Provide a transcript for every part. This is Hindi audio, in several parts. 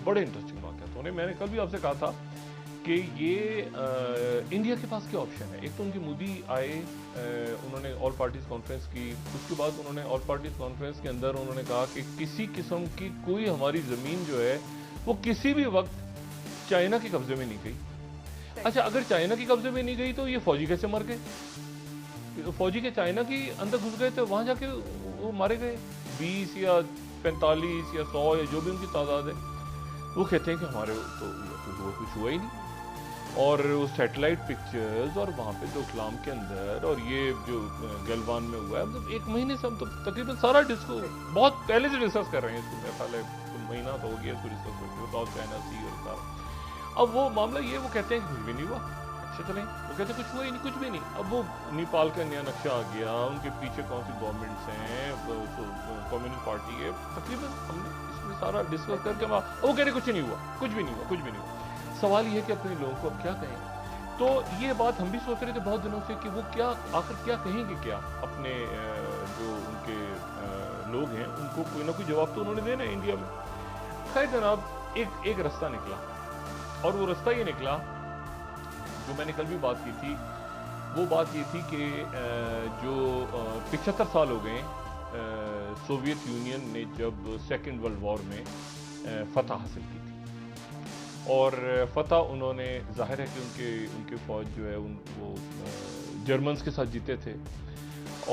बड़े इंटरेस्टिंग वाक़यात होने। मैंने कल भी आपसे कहा था कि ये इंडिया के पास क्या ऑप्शन है। एक तो उनके मोदी आए, उन्होंने ऑल पार्टीज कॉन्फ्रेंस की, उसके बाद उन्होंने ऑल पार्टीज कॉन्फ्रेंस के अंदर उन्होंने कहा कि किसी किस्म की कोई हमारी ज़मीन जो है वो किसी भी वक्त चाइना के कब्जे में नहीं गई। अच्छा, अगर चाइना के कब्जे में नहीं गई तो ये फौजी कैसे मर गए? फौजी के चाइना की अंदर घुस गए तो वहां जाके वो मारे गए 20 या 45 या 100 या जो भी उनकी तादाद है। वो कहते हैं कि हमारे तो कुछ हुआ ही नहीं। और वो सैटेलाइट पिक्चर्स और वहाँ पे डोकलाम के अंदर और ये जो गलवान में हुआ है, मतलब 1 महीने से हम तो तकरीबन सारा डिस्को बहुत पहले से डिस्कस कर रहे हैं इसको। मेरा ख्याल है महीना तो हो गया इसको डिस्कस करते हुए, साउथ चाइना सी और सारा। अब वो मामला ये, वो कहते हैं कि कुछ भी नहीं हुआ। अच्छा चलें, वो कहते हैं कुछ हुआ ही नहीं, कुछ भी नहीं। अब वो नेपाल का नया नक्शा आ गया, उनके पीछे कौन सी गवर्नमेंट्स हैं, कम्युनिस्ट पार्टी है, तकरीबन हमने इसमें सारा डिस्कस करके वो कह रहे कुछ नहीं हुआ, कुछ भी नहीं हुआ, कुछ भी नहीं हुआ। सवाल ये है कि अपने लोगों को अब क्या कहें। तो ये बात हम भी सोच रहे थे बहुत दिनों से कि वो क्या आखिर क्या कहेंगे, क्या अपने जो उनके लोग हैं उनको कोई ना कोई जवाब तो उन्होंने देना है इंडिया में। खैर जनाब, एक रास्ता निकला, और वो रास्ता ये निकला जो मैंने कल भी बात की थी। वो बात ये थी कि जो 75 साल हो गए सोवियत यूनियन ने जब सेकेंड वर्ल्ड वॉर में फतह हासिल की थी, और फतह उन्होंने, जाहिर है कि उनके फौज जो है वो जर्मन्स के साथ जीते थे।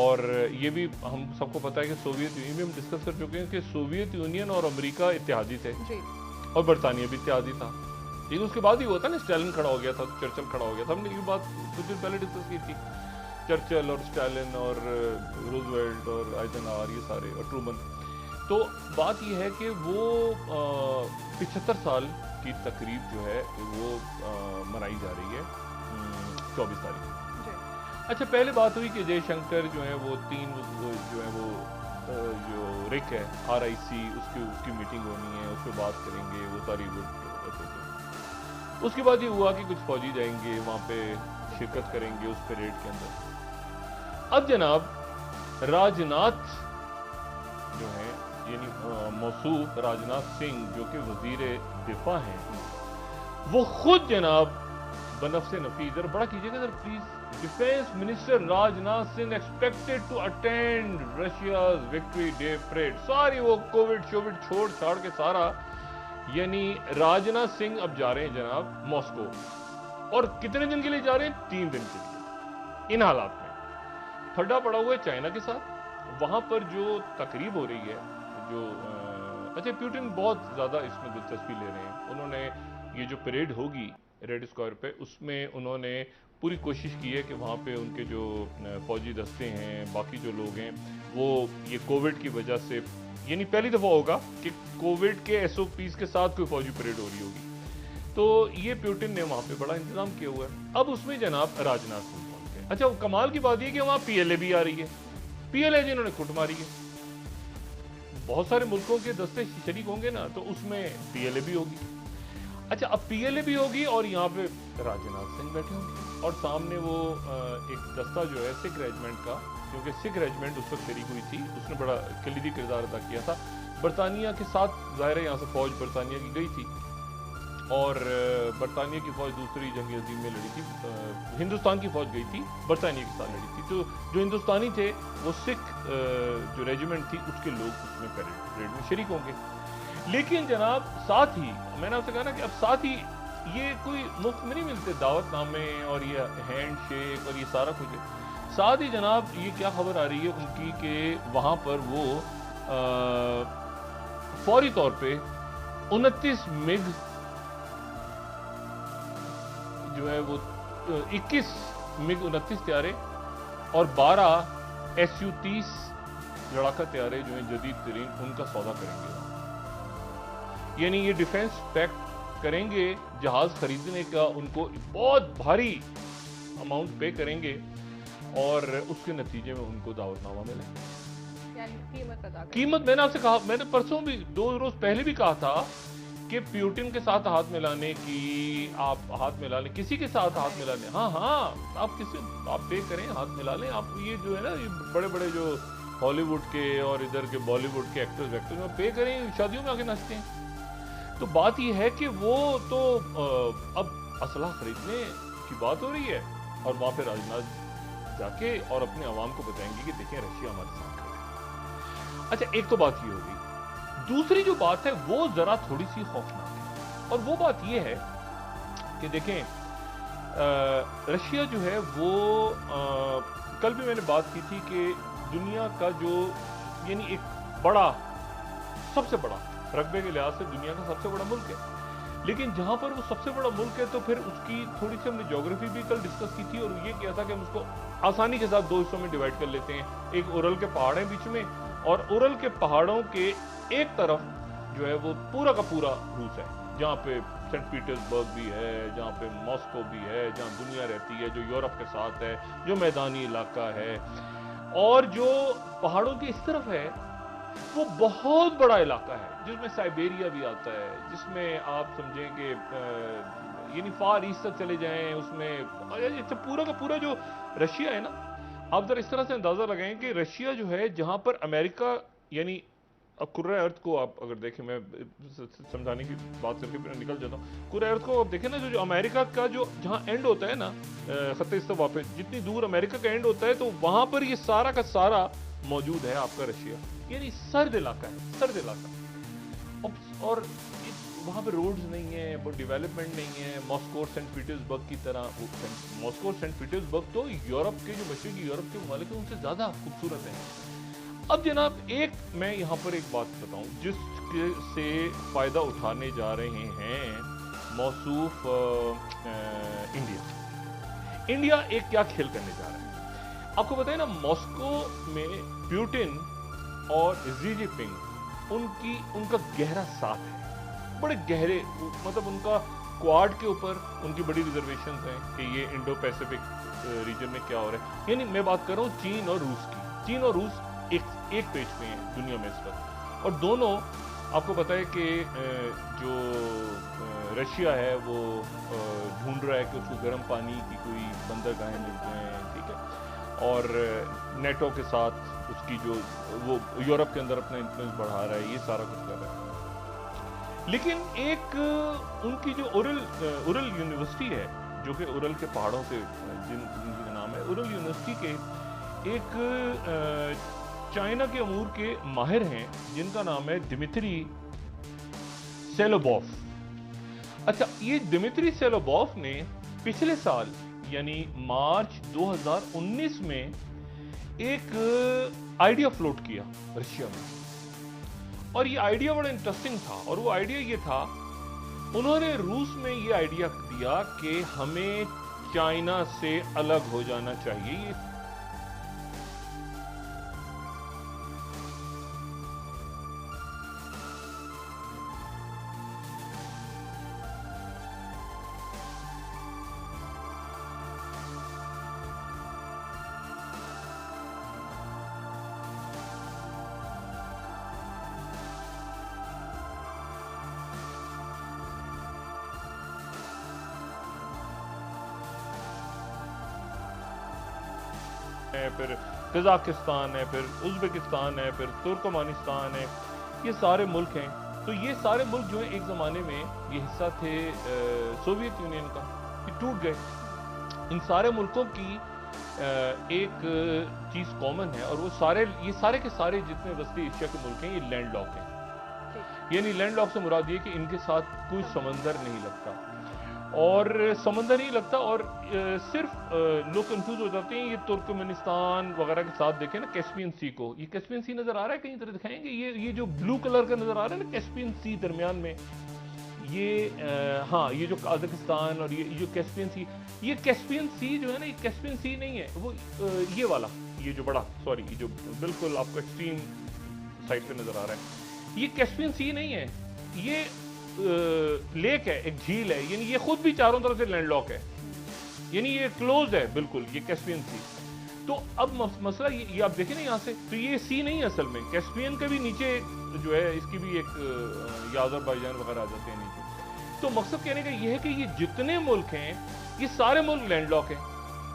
और ये भी हम सबको पता है कि सोवियत यूनियन में हम डिस्कस कर चुके हैं कि सोवियत यूनियन और अमेरिका इत्तेहादी थे और बरतानिया भी इत्तेहादी था। लेकिन उसके बाद ही हुआ था ना, स्टालिन खड़ा हो गया था, चर्चिल खड़ा हो गया था। हमने ये बात कुछ दिन पहले डिस्कस की थी, चर्चिल और स्टालिन और रूजवेल्ट और आइजनहावर, ये सारे, और ट्रूमन। तो बात यह है कि वो 75 साल की तकरीब जो है वो मनाई जा रही है 24 तारीख को। अच्छा, पहले बात हुई कि जयशंकर जो है वो 3 जो है वो जो रिक है RIC उसकी मीटिंग होनी है, उस पर बात करेंगे, वो सारी उसके बाद ये हुआ कि कुछ फौजी जाएंगे वहाँ पे, शिरकत करेंगे उस परेड के अंदर। अब जनाब राजनाथ जो है, यानी मौसूफ राजनाथ सिंह जो कि वजीर दिफा हैं, वो खुद जनाब बनफ्से नफीस, जरा बड़ा कीजिएगा sir please, defence minister Rajnath Singh expected to attend Russia's victory day parade. सारी वो कोविड शोविड छोड़ छाड़ के सारा, यानी राजनाथ सिंह अब जा रहे हैं जनाब मॉस्को, और कितने दिन के लिए जा रहे हैं? 3 दिन के लिए। इन हालात में ठंडा पड़ा हुआ है चाइना के साथ, वहां पर जो तकरीब हो रही है, जो अच्छा प्यूटिन बहुत ज्यादा इसमें दिलचस्पी ले रहे हैं। उन्होंने ये जो परेड होगी रेड स्क्वायर पे, उसमें उन्होंने पूरी कोशिश की है कि वहाँ पे उनके जो फौजी दस्ते हैं, बाकी जो लोग हैं, वो ये कोविड की वजह से, यानी पहली दफ़ा होगा कि कोविड के SOPs के साथ कोई फौजी परेड हो रही होगी। तो ये प्यूटिन ने वहाँ पे बड़ा इंतजाम किया हुआ है। अब उसमें जनाब राजनाथ सिंह पहुँच गए। अच्छा, कमाल की बात यह कि वहाँ PLA भी आ रही है। PLA जिन्होंने खुट मारी है, बहुत सारे मुल्कों के दस्ते शरीक होंगे ना, तो उसमें PLA भी होगी। अच्छा, अब PLA भी होगी और यहाँ पे राजनाथ सिंह बैठे होंगे, और सामने वो एक दस्ता जो है सिख रेजिमेंट का, क्योंकि सिख रेजिमेंट उस वक्त शरीक हुई थी, उसने बड़ा कलीदी किरदार अदा किया था बरतानिया के साथ। जाहिर है यहाँ से फौज बरतानिया की गई थी, और बरतानिया की फौज दूसरी जंग अजीम में लड़ी थी, हिंदुस्तान की फौज गई थी बरतानिया के साथ लड़ी थी। तो जो हिंदुस्तानी थे वो सिख जो रेजिमेंट थी उसके लोग उसमें परेड में शरीक होंगे। लेकिन जनाब साथ ही मैंने आपसे कहा ना कि अब साथ ही ये कोई मुफ्त में नहीं मिलते दावतनामे और ये हैंड शेक और ये सारा कुछ है। साथ ही जनाब ये क्या खबर आ रही है उनकी कि वहाँ पर वो फौरी तौर पे 29 मिग जो है वो 21 मिग 29 तैयारे और 12 Su-30 लड़ाका तैयारे जो है जदीद तरीन, उनका सौदा करेंगे। यानी ये डिफेंस पैक्ट करेंगे, जहाज खरीदने का उनको बहुत भारी अमाउंट पे करेंगे, और उसके नतीजे में उनको दावतनामा मिले, यानी कीमत। मैंने आपसे कहा, मैंने परसों भी 2 रोज पहले भी कहा था कि प्यूटिन के साथ हाथ मिलाने की, आप हाथ मिला लें, किसी के साथ हाथ मिला लें, हाँ आप पे करें, हाथ मिला लें आप। ये जो है ना, ये बड़े बड़े जो हॉलीवुड के और इधर के बॉलीवुड के एक्टर्स पे करें, शादियों में आके नाचते हैं। तो बात यह है कि वो तो अब असला खरीदने की बात हो रही है और वहां पे राजनाथ जाके और अपने अवाम को बताएंगे कि देखें रशिया हमारे साथ खड़ा है। अच्छा, एक तो बात ये होगी। दूसरी जो बात है वो जरा थोड़ी सी खौफनाक है, और वो बात ये है कि देखें रशिया जो है वो कल भी मैंने बात की थी कि दुनिया का जो यानी एक बड़ा, सबसे बड़ा रकबे के लिहाज से दुनिया का सबसे बड़ा मुल्क है, लेकिन जहां पर वो सबसे बड़ा मुल्क है तो फिर उसकी थोड़ी सी हमने ज्योग्राफी भी कल डिस्कस की थी और ये किया था कि हम उसको आसानी के साथ दो हिस्सों में डिवाइड कर लेते हैं। एक उरल के पहाड़ हैं बीच में, और उरल के पहाड़ों के एक तरफ जो है वो पूरा का पूरा रूस है, जहाँ पे सेंट पीटर्सबर्ग भी है, जहाँ पे मॉस्को भी है, जहाँ दुनिया रहती है, जो यूरोप के साथ है, जो मैदानी इलाका है, और जो पहाड़ों की इस तरफ है वो बहुत बड़ा इलाका है जिसमें साइबेरिया भी आता है, जिसमें आप समझें कि यानी फार ईस्ट तक चले जाएं, उसमें पूरा का पूरा जो रशिया है ना, आप जरा इस तरह से अंदाजा लगाएं कि रशिया जो है, जहां पर अमेरिका यानी अब कुर्रा अर्थ को आप अगर देखें, मैं समझाने की बात करके फिर निकल जाता हूँ। कुर्रा अर्थ को आप देखें ना, जो अमेरिका का जो जहां एंड होता है ना खत्ते इस्तिवा पे, जितनी दूर अमेरिका का एंड होता है तो वहां पर ये सारा का सारा मौजूद है आपका रशिया, यानी सर्द इलाका है, सर्द इलाका। और वहां पे रोड्स नहीं है, वो डेवलपमेंट नहीं है मॉस्को और सेंट पीटर्सबर्ग की तरह। मॉस्को और सेंट पीटर्सबर्ग तो यूरोप के, जो मशरकी यूरोप के ममालिक हैं उनसे ज्यादा खूबसूरत है। अब जनाब एक मैं यहाँ पर एक बात बताऊं जिससे फायदा उठाने जा रहे हैं मौसूफ इंडिया एक क्या खेल करने जा रहा है आपको बताए ना। मॉस्को में प्यूटिन और शी जिनपिंग उनका गहरा साथ है, बड़े गहरे, मतलब उनका क्वाड के ऊपर उनकी बड़ी रिजर्वेशन हैं कि ये इंडो पैसिफिक रीजन में क्या हो रहा है। यानी मैं बात कर रहा हूँ चीन और रूस की। चीन और रूस एक पेज पे हैं दुनिया में इस वक्त, और दोनों आपको पता है कि जो रशिया है वो ढूंढ रहा है कि उसको गर्म पानी की कोई बंदरगाहें मिल जाएं, ठीक है, और नेटो के साथ उसकी जो वो यूरोप के अंदर अपना इन्फ्लुएंस बढ़ा रहा है, ये सारा कुछ कर रहा है। लेकिन एक उनकी जो उरल यूनिवर्सिटी है, जो कि उरल के पहाड़ों से जिनका नाम है उरल यूनिवर्सिटी के एक चाइना के अमूर के माहिर हैं जिनका नाम है दिमित्री सेलोबॉफ। अच्छा, ये दिमित्री सेलोबॉफ ने पिछले साल यानी मार्च 2019 में एक आइडिया फ्लोट किया रशिया में, और ये आइडिया बड़ा इंटरेस्टिंग था। और वो आइडिया ये था, उन्होंने रूस में ये आइडिया दिया कि हमें चाइना से अलग हो जाना चाहिए। फिर कजाकिस्तान है, फिर उज़्बेकिस्तान है, फिर तुर्कमानिस्तान है, ये सारे मुल्क हैं। तो ये सारे मुल्क जो है एक ज़माने में ये हिस्सा थे सोवियत यूनियन का, ये टूट गए। इन सारे मुल्कों की एक चीज़ कॉमन है, और वो ये सारे के सारे जितने वस्ती एशिया के मुल्क हैं ये लैंड लॉक हैं। यानी लैंड लॉक से मुराद ये कि इनके साथ कोई समंदर नहीं लगता, और समंदर ही लगता, और सिर्फ लोग कंफ्यूज हो जाते हैं। ये तुर्कमेनिस्तान वगैरह के साथ देखें ना कैस्पियन सी को, ये कैस्पियन सी नजर आ रहा है, कहीं तरह दिखाएंगे, ये जो ब्लू कलर का नजर आ रहा है ना कैस्पियन सी दरमियान में, ये हाँ, ये जो काजाकिस्तान और ये जो कैस्पियन सी, ये कैस्पियन सी जो है ना, ये कैस्पियन सी नहीं है वो, ये वाला, ये जो बड़ा, सॉरी, ये जो बिल्कुल आपको एक्सट्रीम साइड पे नजर आ रहा है, ये कैस्पियन सी नहीं है, ये लेक है, एक झील है। यानी ये खुद भी चारों तरफ से लैंडलॉक है, यानी ये क्लोज है बिल्कुल, ये कैस्पियन सी। तो अब मसला ये आप देखें ना यहाँ से, तो ये सी नहीं है असल में, कैस्पियन के भी नीचे जो है इसकी भी एक अज़रबैजान वगैरह आ जाते हैं नीचे। तो मकसद कहने का ये है कि ये जितने मुल्क हैं ये सारे मुल्क लैंडलॉक हैं,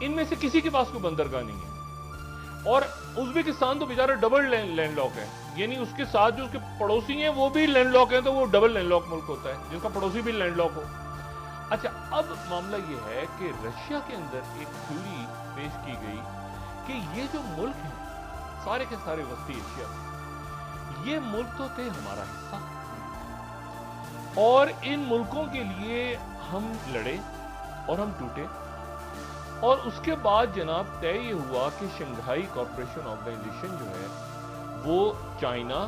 इनमें से किसी के पास कोई बंदरगाह नहीं है। और उज़्बेकिस्तान तो बेचारा डबल लैंडलॉक है, यानी उसके साथ जो उसके पड़ोसी हैं वो भी लैंडलॉक हैं, तो वो डबल लैंडलॉक मुल्क होता है जिसका पड़ोसी भी लैंडलॉक हो। अच्छा, अब मामला ये है कि रशिया के अंदर एक थ्योरी पेश की गई कि ये जो मुल्क हैं सारे के सारे वस्ती एशिया, ये मुल्क तो थे हमारा हिस्सा, और इन मुल्कों के लिए हम लड़े और हम टूटे, और उसके बाद जनाब तय ये हुआ कि शंघाई कॉरपोरेशन ऑर्गेनाइजेशन जो है वो चाइना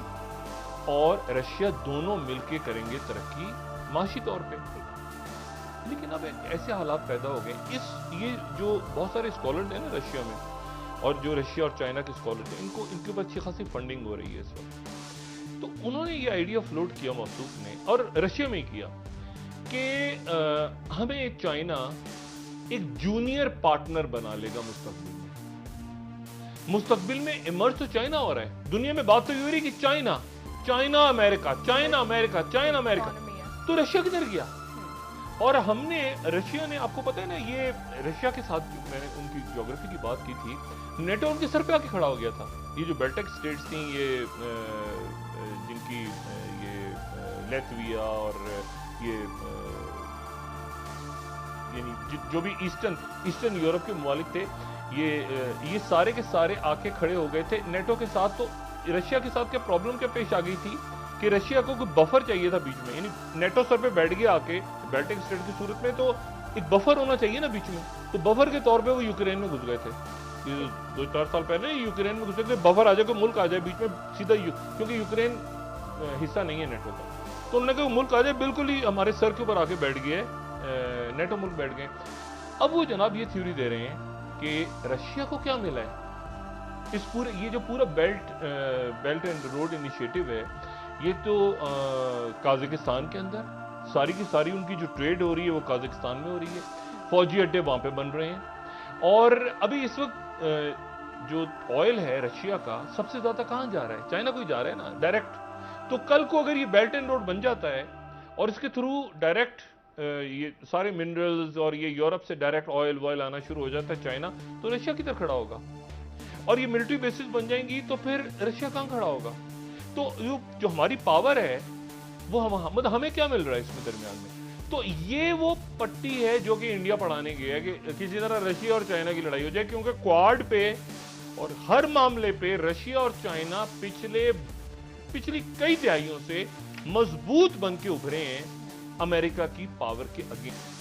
और रशिया दोनों मिलकर करेंगे तरक्की माशी तौर पे। लेकिन अब ऐसे हालात पैदा हो गए, ये जो बहुत सारे स्कॉलर्स हैं ना रशिया में, और जो रशिया और चाइना के स्कॉलर्स हैं, इनके ऊपर अच्छी खासी फंडिंग हो रही है इस वक्त। तो उन्होंने ये आइडिया फ्लोट किया मौसूफ ने, और रशिया में किया, कि हमें चाइना एक जूनियर पार्टनर बना लेगा मुस्तकबिल में। मुस्तकबिल में इमर्ज तो चाइना हो रहा है, दुनिया में बात तो ये हो रही कि China China America, China America, China America, तो रशिया किधर गया? और हमने, रशिया ने, आपको पता है ना, ये रशिया के साथ मैंने उनकी ज्योग्राफी की बात की थी, नेटो उनके सर पे आके खड़ा हो गया था। ये जो बेल्टेक स्टेट्स थी, ये जिनकी ये लेथविया और ये यानी जो भी ईस्टर्न यूरोप के ममालिक थे, ये सारे के सारे आके खड़े हो गए थे नेटो के साथ। तो रशिया के साथ क्या प्रॉब्लम क्या पेश आ गई थी कि रशिया को कोई बफर चाहिए था बीच में, यानी नेटो सर पे बैठ गया आके बेल्टिक स्टेट की सूरत में, तो एक बफर होना चाहिए ना बीच में। तो बफर के तौर पे वो यूक्रेन में घुस गए थे। ये 2-4 साल पहले यूक्रेन में घुसे थे, बफर आ जाए, कोई मुल्क आ जाए बीच में सीधा, क्योंकि यूक्रेन हिस्सा नहीं है नेटो का, तो उन्होंने कहा मुल्क आ जाए, बिल्कुल ही हमारे सर के ऊपर आके बैठ गए, नेटो मुल्क बैठ गए। अब वो जनाब ये थ्योरी दे रहे हैं कि रशिया को क्या मिला है इस पूरे, ये जो पूरा बेल्ट एंड रोड इनिशिएटिव है, ये तो काजाकिस्तान के अंदर सारी की सारी उनकी जो ट्रेड हो रही है वो काजाकिस्तान में हो रही है, फौजी अड्डे वहां पे बन रहे हैं, और अभी इस वक्त जो ऑयल है रशिया का सबसे ज्यादा कहां जा रहा है? चाइना को ही जा रहा है ना डायरेक्ट। तो कल को अगर ये बेल्ट एंड रोड बन जाता है और इसके थ्रू डायरेक्ट ये सारे मिनरल्स और ये यूरोप से डायरेक्ट ऑयल आना शुरू हो जाता है चाइना, तो रशिया किधर खड़ा होगा? और ये मिलिट्री बेसिस बन जाएंगी तो फिर रशिया कहां खड़ा होगा? तो जो हमारी पावर है वो मतलब हमें क्या मिल रहा है इसमें दरमियान में? तो ये वो पट्टी है जो कि इंडिया पढ़ाने गया है कि किसी तरह रशिया और चाइना की लड़ाई हो जाए, क्योंकि क्वाड पे और हर मामले पे रशिया और चाइना पिछली कई दहाइयों से मजबूत बन के उभरे हैं अमेरिका की पावर के अगेंस्ट।